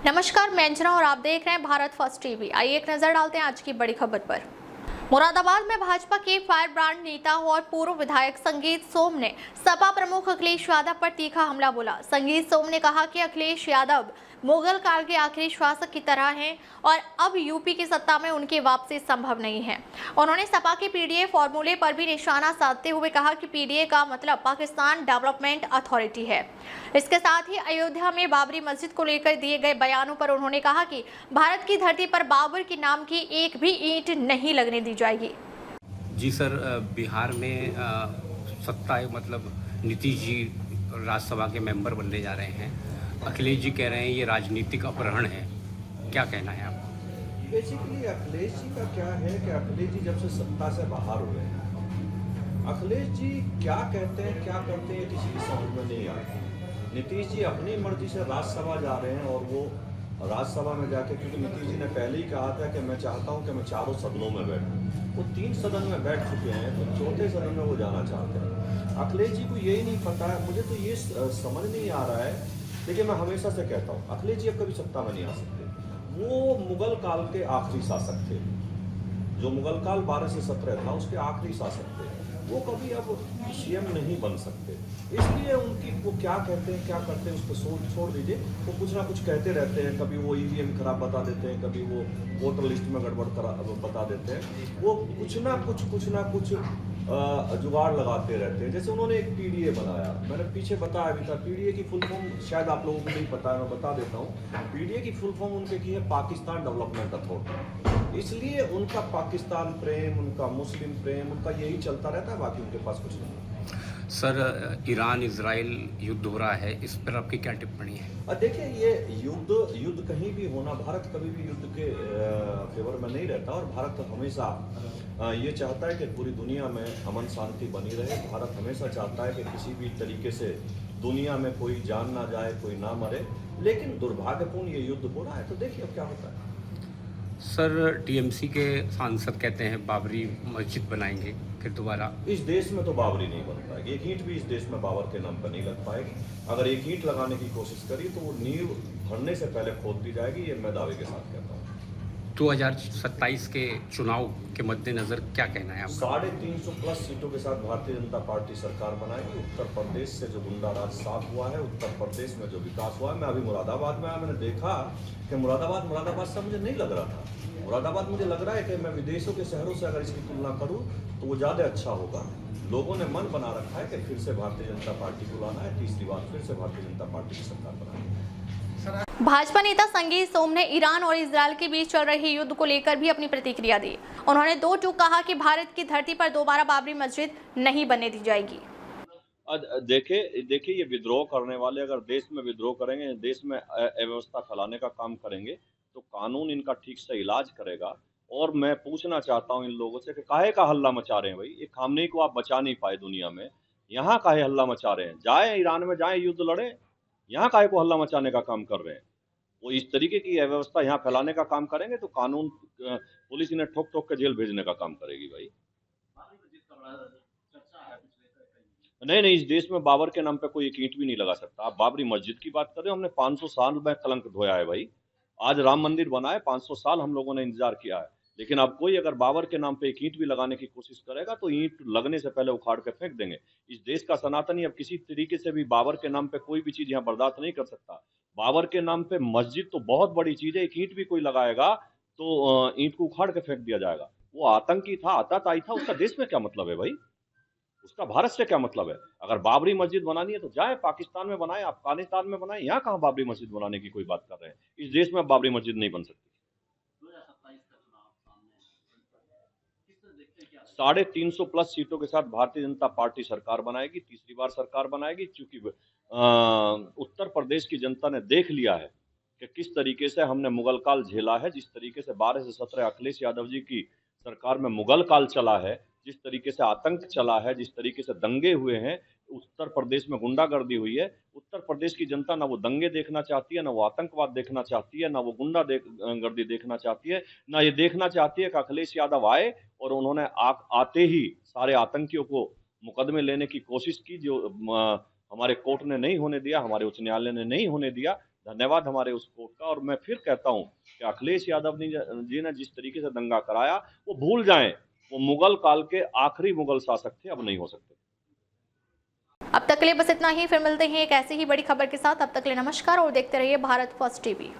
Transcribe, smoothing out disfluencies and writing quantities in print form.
नमस्कार, मैं अंजना और आप देख रहे हैं भारत फर्स्ट टीवी। आइए एक नजर डालते हैं आज की बड़ी खबर पर। मुरादाबाद में भाजपा के फायर ब्रांड नेता और पूर्व विधायक संगीत सोम ने सपा प्रमुख अखिलेश यादव पर तीखा हमला बोला। संगीत सोम ने कहा कि अखिलेश यादव मुगल काल के आखिरी शासक की तरह हैं और अब यूपी की सत्ता में उनकी वापसी संभव नहीं है। उन्होंने सपा के पीडीए फॉर्मूले पर भी निशाना साधते हुए कहा कि पीडीए का मतलब पाकिस्तान डेवलपमेंट अथॉरिटी है। इसके साथ ही अयोध्या में बाबरी मस्जिद को लेकर दिए गए बयानों पर उन्होंने कहा कि भारत की धरती पर बाबर के नाम की एक भी ईंट नहीं लगने दी जाएगी। जी सर, बिहार में सत्ता मतलब नीतीश जी राज्यसभा के मेंबर बनने जा रहे हैं। अखिलेश जी कह रहे हैं ये राजनीतिक अपहरण है, क्या कहना है आपका? बेसिकली अखिलेश जी का क्या है कि अखिलेश जी जब से सत्ता से बाहर हुए हैं, अखिलेश जी क्या कहते हैं क्या करते हैं किसी की समझ में नहीं आता। नीतीश जी अपनी मर्जी से राज्यसभा जा रहे हैं और वो राज्यसभा में जाके, क्योंकि नीतीश जी ने पहले ही कहा था कि मैं चाहता हूं कि मैं चारों सदनों में बैठूं। वो 3 सदन में बैठ चुके हैं, तो चौथे सदन में वो जाना चाहते हैं। अखिलेश जी को यही नहीं पता है, मुझे तो ये समझ नहीं आ रहा है। देखिए, मैं हमेशा से कहता हूँ अखिलेश जी अब कभी सत्ता में नहीं आ सकते। वो मुगल काल के आखिरी शासक थे, जो मुगल काल 12 से 17 था उसके आखिरी शासक थे। वो कभी अब सीएम नहीं बन सकते। इसलिए उनकी वो क्या कहते हैं क्या करते हैं उसको छोड़ दीजिए। वो कुछ ना कुछ कहते रहते हैं, कभी वो ईवीएम खराब बता देते हैं, कभी वो वोटर लिस्ट में गड़बड़ बता देते हैं। वो कुछ ना कुछ जुगाड़ लगाते रहते हैं। जैसे उन्होंने एक पीडीए बनाया, मैंने पीछे बताया भी था। पीडीए की फुल फॉर्म शायद आप लोगों को नहीं पता है, मैं बता देता हूँ। पीडीए की फुल फॉर्म उनके की है पाकिस्तान डेवलपमेंट अथॉरिटी। इसलिए उनका पाकिस्तान प्रेम, उनका मुस्लिम प्रेम, उनका यही चलता रहता है, बाकी उनके पास कुछ नहीं। सर, ईरान इजराइल युद्ध हो रहा है, इस पर आपकी क्या टिप्पणी है? देखिए, ये युद्ध कहीं भी होना, भारत कभी भी युद्ध के फेवर में नहीं रहता। और भारत हमेशा ये चाहता है कि पूरी दुनिया में अमन शांति बनी रहे। भारत हमेशा चाहता है कि किसी भी तरीके से दुनिया में कोई जान ना जाए, कोई ना मरे। लेकिन दुर्भाग्यपूर्ण ये युद्ध हो रहा है, तो देखिए अब क्या होता है। सर, टीएमसी के सांसद कहते हैं बाबरी मस्जिद बनाएंगे फिर दोबारा। इस देश में तो बाबरी नहीं बन पाएगी, एक ईंट भी इस देश में बाबर के नाम पर नहीं लग पाएगी। अगर एक ईंट लगाने की कोशिश करी तो वो नींव भरने से पहले खोद दी जाएगी, ये मैं दावे के साथ कहता हूँ। 2027 के चुनाव के मद्देनजर क्या कहना है आपका? 350+ सीटों के साथ भारतीय जनता पार्टी सरकार बनाएगी। उत्तर प्रदेश से जो गुंडा राज साफ हुआ है, उत्तर प्रदेश में जो विकास हुआ है, मैं अभी मुरादाबाद में आया, मैंने देखा कि मुरादाबाद से मुझे नहीं लग रहा था। मुरादाबाद मुझे लग रहा है कि मैं विदेशों के शहरों से अगर इसकी तुलना करूं तो वो ज़्यादा अच्छा होगा। लोगों ने मन बना रखा है कि फिर से भारतीय जनता पार्टी को लाना है, तीसरी बार फिर से भारतीय जनता पार्टी की सरकार बनानी है। भाजपा नेता संगीत सोम ने ईरान और इजरायल के बीच चल रहे युद्ध को लेकर भी अपनी प्रतिक्रिया दी। उन्होंने दो टूक कहा कि भारत की धरती पर दोबारा बाबरी मस्जिद नहीं बनने दी जाएगी। देखिए, ये विद्रोह करने वाले अगर देश में विद्रोह करेंगे, देश में अव्यवस्था फैलाने का काम करेंगे, तो कानून इनका ठीक से इलाज करेगा। और मैं पूछना चाहता हूँ इन लोगों से कि काहे का हल्ला मचा रहे हैं भाई? एक खामनेई को आप बचा नहीं पाए दुनिया में, यहाँ काहे हल्ला मचा रहे हैं? जाए ईरान में, जाए युद्ध लड़े, यहाँ काहे को हल्ला मचाने का काम कर रहे हैं? वो इस तरीके की अव्यवस्था यहाँ फैलाने का काम करेंगे तो कानून पुलिस इन्हें ठोक ठोक के जेल भेजने का काम करेगी भाई। नहीं, इस देश में बाबर के नाम पे कोई एक ईंट भी नहीं लगा सकता। आप बाबरी मस्जिद की बात कर रहे हो, हमने 500 साल में कलंक धोया है भाई। आज राम मंदिर बना है, 500 साल हम लोगों ने इंतजार किया है। लेकिन अब कोई अगर बाबर के नाम पे एक ईंट भी लगाने की कोशिश करेगा तो ईंट लगने से पहले उखाड़ के फेंक देंगे। इस देश का सनातनी अब किसी तरीके से भी बाबर के नाम पे कोई भी चीज यहाँ बर्दाश्त नहीं कर सकता। बाबर के नाम पे मस्जिद तो बहुत बड़ी चीज है, एक ईंट भी कोई लगाएगा तो ईंट को उखाड़ के फेंक दिया जाएगा। वो आतंकी था, आतताई था, उसका देश में क्या मतलब है भाई? उसका भारत से क्या मतलब है? अगर बाबरी मस्जिद बनानी है तो जाए पाकिस्तान में बनाए, अफगानिस्तान में बनाए, यहाँ कहाँ बाबरी मस्जिद बनाने की कोई बात कर रहे हैं? इस देश में बाबरी मस्जिद नहीं बन सकती। 350+ सीटों के साथ भारतीय जनता पार्टी सरकार बनाएगी, तीसरी बार सरकार बनाएगी। क्योंकि उत्तर प्रदेश की जनता ने देख लिया है कि किस तरीके से हमने मुगल काल झेला है। जिस तरीके से 12 से 17 अखिलेश यादव जी की सरकार में मुगल काल चला है, जिस तरीके से आतंक चला है, जिस तरीके से दंगे हुए हैं, उत्तर प्रदेश में गुंडागर्दी हुई है। उत्तर प्रदेश की जनता ना वो दंगे देखना चाहती है, ना वो आतंकवाद देखना चाहती है, ना वो गर्दी देखना चाहती है, ना ये देखना चाहती है कि अखिलेश यादव आए और उन्होंने आते ही सारे आतंकियों को मुकदमे लेने की कोशिश की, जो हमारे कोर्ट ने नहीं होने दिया, हमारे उच्च न्यायालय ने नहीं होने दिया। धन्यवाद हमारे उस कोर्ट का। और मैं फिर कहता हूं कि अखिलेश यादव जी ने जिस तरीके से दंगा कराया, वो भूल जाएं, वो मुगल काल के आखिरी मुगल शासक थे, अब नहीं हो सकते। अब तक के लिए बस इतना ही, फिर मिलते हैं एक ऐसी ही बड़ी खबर के साथ। अब तक के लिए नमस्कार और देखते रहिए भारत फर्स्ट टीवी।